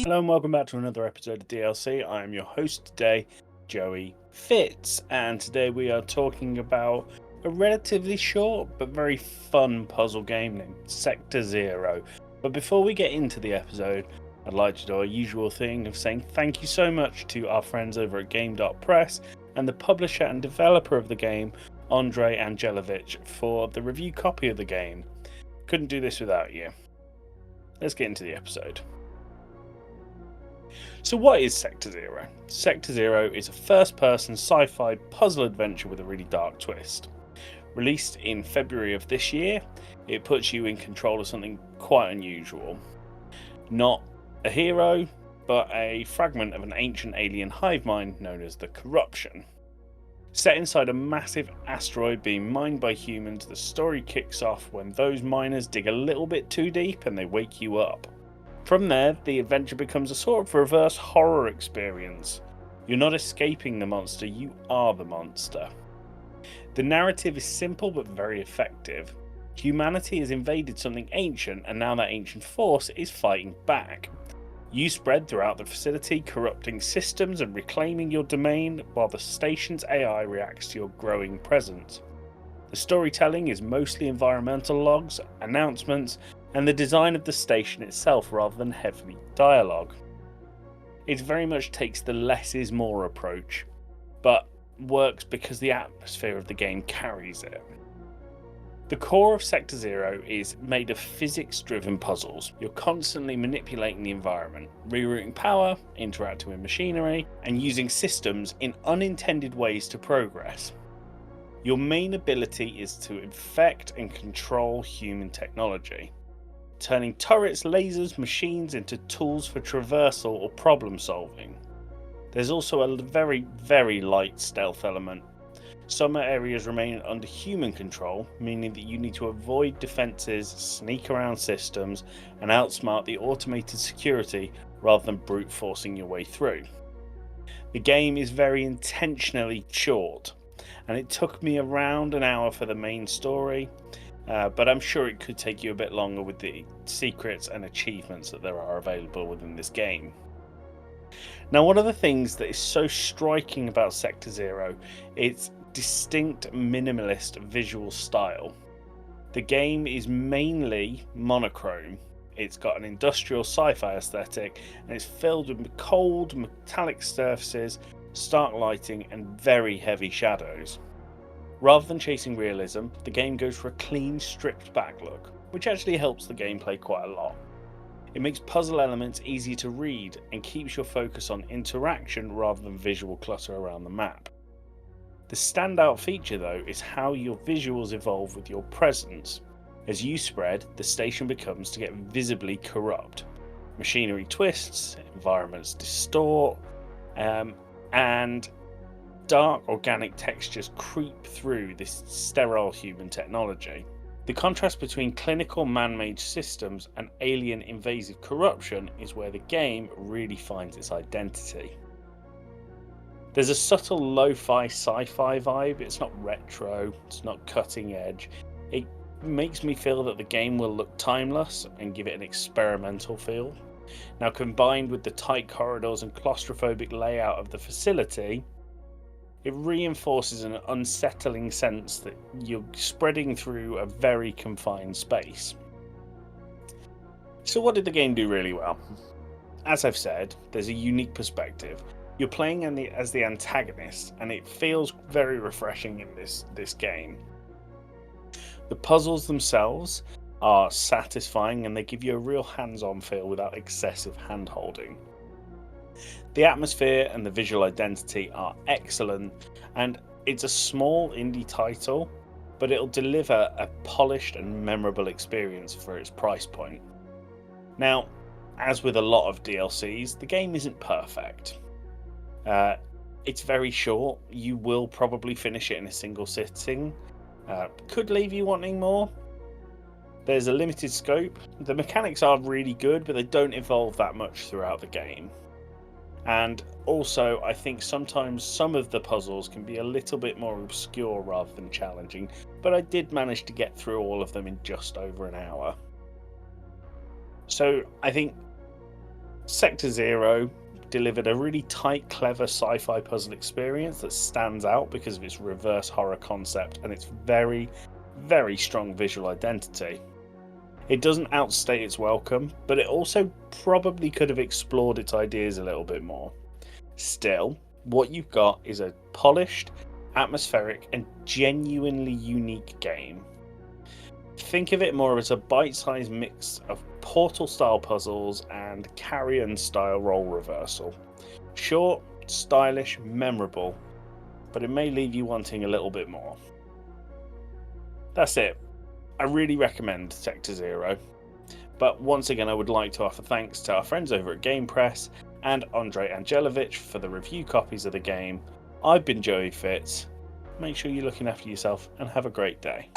Hello and welcome back to another episode of DLC. I am your host today, Joey Fitz, and today we are talking about a relatively short but very fun puzzle game named Sector Zero. But before we get into the episode, I'd like to do our usual thing of saying thank you so much to our friends over at Game.Press and the publisher and developer of the game, Andrei Angelovich, for the review copy of the game. Couldn't do this without you. Let's get into the episode. So what is Sector Zero? Sector Zero is a first-person sci-fi puzzle adventure with a really dark twist. Released in February of this year, it puts you in control of something quite unusual. Not a hero, but a fragment of an ancient alien hive mind known as the Corruption. Set inside a massive asteroid being mined by humans, the story kicks off when those miners dig a little bit too deep and they wake you up. From there, the adventure becomes a sort of reverse horror experience. You're not escaping the monster, you are the monster. The narrative is simple but very effective. Humanity has invaded something ancient, and now that ancient force is fighting back. You spread throughout the facility, corrupting systems and reclaiming your domain, while the station's AI reacts to your growing presence. The storytelling is mostly environmental logs, announcements, and the design of the station itself rather than heavy dialogue. It very much takes the less is more approach, but works because the atmosphere of the game carries it. The core of Sector Zero is made of physics-driven puzzles. You're constantly manipulating the environment, rerouting power, interacting with machinery, and using systems in unintended ways to progress. Your main ability is to infect and control human technology, turning turrets, lasers, machines into tools for traversal or problem solving. There's also a very, very light stealth element. Some areas remain under human control, meaning that you need to avoid defences, sneak around systems, and outsmart the automated security rather than brute forcing your way through. The game is very intentionally short, and it took me around an hour for the main story, but I'm sure it could take you a bit longer with the secrets and achievements that there are available within this game. Now, one of the things that is so striking about Sector Zero is its distinct minimalist visual style. The game is mainly monochrome. It's got an industrial sci-fi aesthetic, and it's filled with cold metallic surfaces, stark lighting, and very heavy shadows. Rather than chasing realism, the game goes for a clean, stripped back look, which actually helps the gameplay quite a lot. It makes puzzle elements easy to read and keeps your focus on interaction rather than visual clutter around the map. The standout feature though is how your visuals evolve with your presence. As you spread, the station becomes to get visibly corrupt. Machinery twists, environments distort, and dark organic textures creep through this sterile human technology. The contrast between clinical man-made systems and alien invasive corruption is where the game really finds its identity. There's a subtle lo-fi sci-fi vibe. It's not retro, it's not cutting edge. It makes me feel that the game will look timeless and give it an experimental feel. Now, combined with the tight corridors and claustrophobic layout of the facility, it reinforces an unsettling sense that you're spreading through a very confined space. So what did the game do really well? As I've said, there's a unique perspective. You're playing as the antagonist, and it feels very refreshing in this game. The puzzles themselves are satisfying, and they give you a real hands-on feel without excessive hand-holding. The atmosphere and the visual identity are excellent, and it's a small indie title, but it'll deliver a polished and memorable experience for its price point. Now, as with a lot of DLCs, the game isn't perfect. It's very short. You will probably finish it in a single sitting. Could leave you wanting more. There's a limited scope. The mechanics are really good, but they don't evolve that much throughout the game. And also, I think sometimes some of the puzzles can be a little bit more obscure rather than challenging, but I did manage to get through all of them in just over an hour. So I think Sector Zero delivered a really tight, clever sci-fi puzzle experience that stands out because of its reverse horror concept and its very, very strong visual identity. It doesn't outstate its welcome, but it also probably could have explored its ideas a little bit more. Still, what you've got is a polished, atmospheric, and genuinely unique game. Think of it more as a bite-sized mix of Portal-style puzzles and Carrion-style role reversal. Short, stylish, memorable, but it may leave you wanting a little bit more. That's it. I really recommend Sector Zero. But once again, I would like to offer thanks to our friends over at Game Press and Andrei Angelovich for the review copies of the game. I've been Joey Fitz. Make sure you're looking after yourself and have a great day.